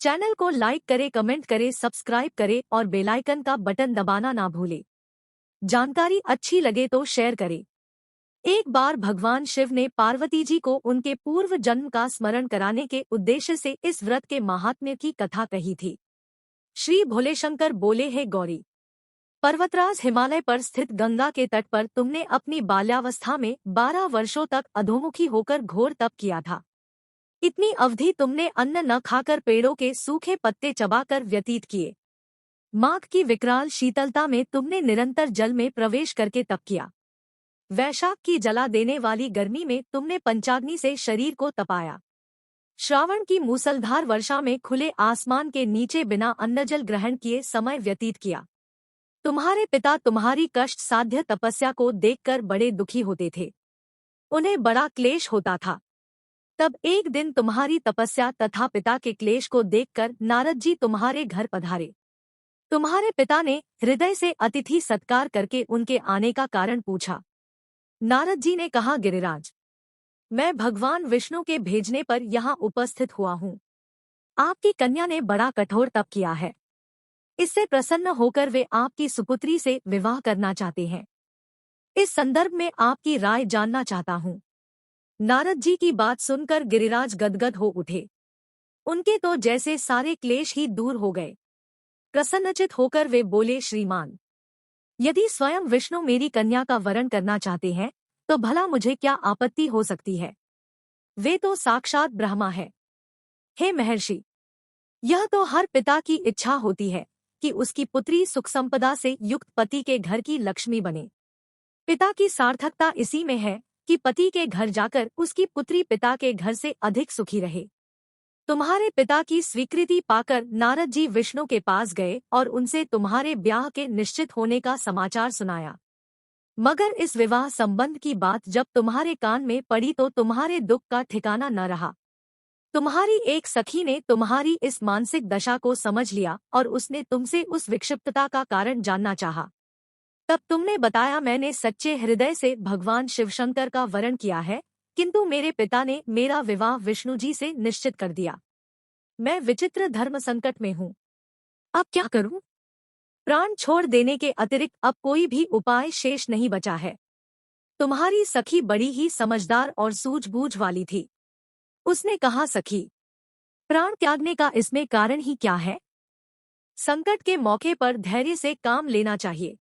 Channel को like करें, comment करें, सब्सक्राइब करें और बेल आइकन का बटन दबाना ना भूलें। जानकारी अच्छी लगे तो शेयर करें। एक बार भगवान शिव ने पार्वती जी को उनके पूर्व जन्म का स्मरण कराने के उद्देश्य से इस व्रत के महात्म्य की कथा कही थी। श्री भोलेशंकर बोले, हे गौरी, पर्वतराज हिमालय पर स्थित गंगा के तट पर तुमने अपनी बाल्यावस्था में 12 वर्षों तक अधोमुखी होकर घोर तप किया था। इतनी अवधि तुमने अन्न न खाकर पेड़ों के सूखे पत्ते चबाकर व्यतीत किए। माघ की विकराल शीतलता में तुमने निरंतर जल में प्रवेश करके तप किया। वैशाख की जला देने वाली गर्मी में तुमने पंचाग्नि से शरीर को तपाया। श्रावण की मूसलधार वर्षा में खुले आसमान के नीचे बिना अन्नजल ग्रहण किए समय व्यतीत किया। तुम्हारे पिता तुम्हारी कष्ट साध्य तपस्या को देखकर बड़े दुखी होते थे। उन्हें बड़ा क्लेश होता था। तब एक दिन तुम्हारी तपस्या तथा पिता के क्लेश को देखकर नारद जी तुम्हारे घर पधारे। तुम्हारे पिता ने हृदय से अतिथि सत्कार करके उनके आने का कारण पूछा। नारद जी ने कहा, गिरिराज, मैं भगवान विष्णु के भेजने पर यहाँ उपस्थित हुआ हूँ। आपकी कन्या ने बड़ा कठोर तप किया है। इससे प्रसन्न होकर वे आपकी सुपुत्री से विवाह करना चाहते हैं। इस संदर्भ में आपकी राय जानना चाहता हूँ। नारद जी की बात सुनकर गिरिराज गदगद हो उठे। उनके तो जैसे सारे क्लेश ही दूर हो गए। प्रसन्नचित होकर वे बोले, श्रीमान, यदि स्वयं विष्णु मेरी कन्या का वरण करना चाहते हैं तो भला मुझे क्या आपत्ति हो सकती है। वे तो साक्षात ब्रह्मा है। हे महर्षि, यह तो हर पिता की इच्छा होती है कि उसकी पुत्री सुख संपदा से युक्त पति के घर की लक्ष्मी बने। पिता की सार्थकता इसी में है कि पति के घर जाकर उसकी पुत्री पिता के घर से अधिक सुखी रहे। तुम्हारे पिता की स्वीकृति पाकर नारद जी विष्णु के पास गए और उनसे तुम्हारे ब्याह के निश्चित होने का समाचार सुनाया। मगर इस विवाह संबंध की बात जब तुम्हारे कान में पड़ी तो तुम्हारे दुख का ठिकाना न रहा। तुम्हारी एक सखी ने तुम्हारी इस मानसिक दशा को समझ लिया और उसने तुमसे उस विक्षिप्तता का कारण जानना चाहा। तब तुमने बताया, मैंने सच्चे हृदय से भगवान शिवशंकर का वरण किया है, किंतु मेरे पिता ने मेरा विवाह विष्णु जी से निश्चित कर दिया। मैं विचित्र धर्म संकट में हूँ। अब क्या करूँ? प्राण छोड़ देने के अतिरिक्त अब कोई भी उपाय शेष नहीं बचा है। तुम्हारी सखी बड़ी ही समझदार और सूझबूझ वाली थी। उसने कहा, सखी, प्राण त्यागने का इसमें कारण ही क्या है? संकट के मौके पर धैर्य से काम लेना चाहिए।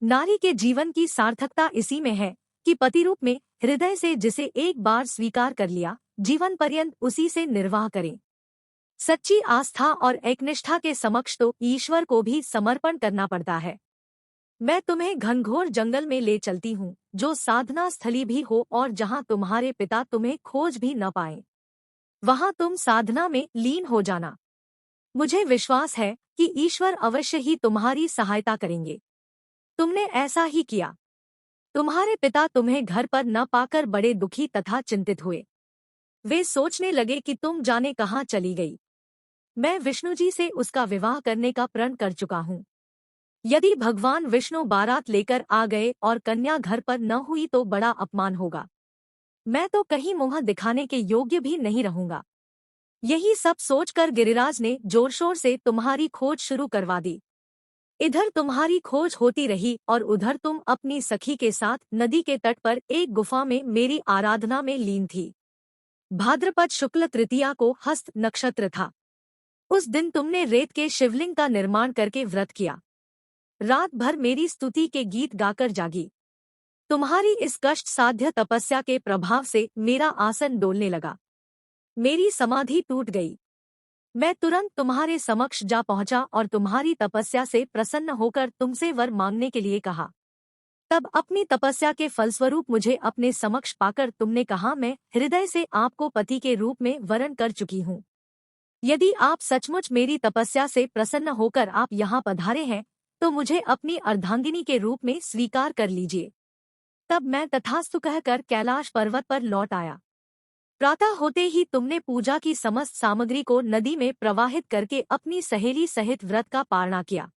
नारी के जीवन की सार्थकता इसी में है कि पति रूप में हृदय से जिसे एक बार स्वीकार कर लिया, जीवन पर्यंत उसी से निर्वाह करें। सच्ची आस्था और एकनिष्ठा के समक्ष तो ईश्वर को भी समर्पण करना पड़ता है। मैं तुम्हें घनघोर जंगल में ले चलती हूँ, जो साधना स्थली भी हो और जहाँ तुम्हारे पिता तुम्हें खोज भी न पाएं। वहाँ तुम साधना में लीन हो जाना। मुझे विश्वास है कि ईश्वर अवश्य ही तुम्हारी सहायता करेंगे। तुमने ऐसा ही किया। तुम्हारे पिता तुम्हें घर पर न पाकर बड़े दुखी तथा चिंतित हुए। वे सोचने लगे कि तुम जाने कहाँ चली गई। मैं विष्णु जी से उसका विवाह करने का प्रण कर चुका हूँ। यदि भगवान विष्णु बारात लेकर आ गए और कन्या घर पर न हुई तो बड़ा अपमान होगा। मैं तो कहीं मुंह दिखाने के योग्य भी नहीं रहूंगा। यही सब सोचकर गिरिराज ने जोर शोर से तुम्हारी खोज शुरू करवा दी। इधर तुम्हारी खोज होती रही और उधर तुम अपनी सखी के साथ नदी के तट पर एक गुफा में मेरी आराधना में लीन थी। भाद्रपद शुक्ल तृतीया को हस्त नक्षत्र था। उस दिन तुमने रेत के शिवलिंग का निर्माण करके व्रत किया। रात भर मेरी स्तुति के गीत गाकर जागी। तुम्हारी इस कष्ट साध्य तपस्या के प्रभाव से मेरा आसन डोलने लगा। मेरी समाधि टूट गई। मैं तुरंत तुम्हारे समक्ष जा पहुंचा और तुम्हारी तपस्या से प्रसन्न होकर तुमसे वर मांगने के लिए कहा। तब अपनी तपस्या के फलस्वरूप मुझे अपने समक्ष पाकर तुमने कहा, मैं हृदय से आपको पति के रूप में वरण कर चुकी हूँ। यदि आप सचमुच मेरी तपस्या से प्रसन्न होकर आप यहाँ पधारे हैं तो मुझे अपनी अर्धांगिनी के रूप में स्वीकार कर लीजिए। तब मैं तथास्तु कहकर कैलाश पर्वत पर लौट आया। प्रातः होते ही तुमने पूजा की समस्त सामग्री को नदी में प्रवाहित करके अपनी सहेली सहित व्रत का पारणा किया।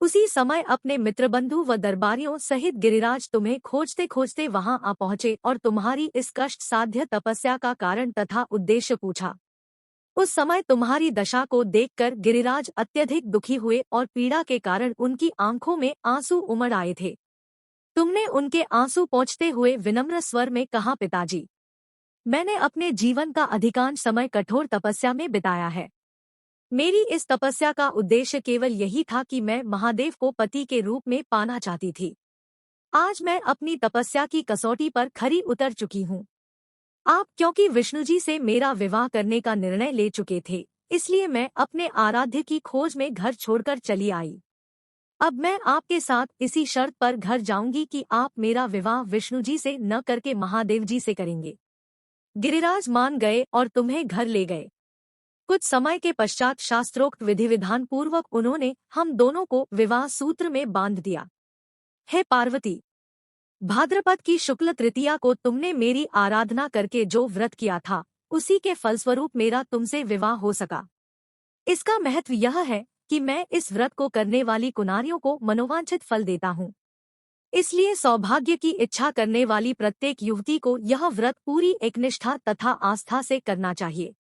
उसी समय अपने मित्रबंधु व दरबारियों सहित गिरिराज तुम्हें खोजते खोजते वहां आ पहुंचे और तुम्हारी इस कष्ट साध्य तपस्या का कारण तथा उद्देश्य पूछा। उस समय तुम्हारी दशा को देखकर गिरिराज अत्यधिक दुखी हुए और पीड़ा के कारण उनकी आंखों में आंसू उमड़ आए थे। तुमने उनके आंसू पोंछते हुए विनम्र स्वर में कहा, पिताजी, मैंने अपने जीवन का अधिकांश समय कठोर तपस्या में बिताया है। मेरी इस तपस्या का उद्देश्य केवल यही था कि मैं महादेव को पति के रूप में पाना चाहती थी। आज मैं अपनी तपस्या की कसौटी पर खरी उतर चुकी हूँ। आप क्योंकि विष्णु जी से मेरा विवाह करने का निर्णय ले चुके थे, इसलिए मैं अपने आराध्य की खोज में घर छोड़कर चली आई। अब मैं आपके साथ इसी शर्त पर घर जाऊंगी कि आप मेरा विवाह विष्णु जी से न करके महादेव जी से करेंगे। गिरिराज मान गए और तुम्हें घर ले गए। कुछ समय के पश्चात शास्त्रोक्त विधि विधान पूर्वक उन्होंने हम दोनों को विवाह सूत्र में बांध दिया। हे पार्वती, भाद्रपद की शुक्ल तृतीया को तुमने मेरी आराधना करके जो व्रत किया था, उसी के फलस्वरूप मेरा तुमसे विवाह हो सका। इसका महत्व यह है कि मैं इस व्रत को करने वाली कुनारियों को मनोवांछित फल देता हूँ। इसलिए सौभाग्य की इच्छा करने वाली प्रत्येक युवती को यह व्रत पूरी एकनिष्ठा तथा आस्था से करना चाहिए।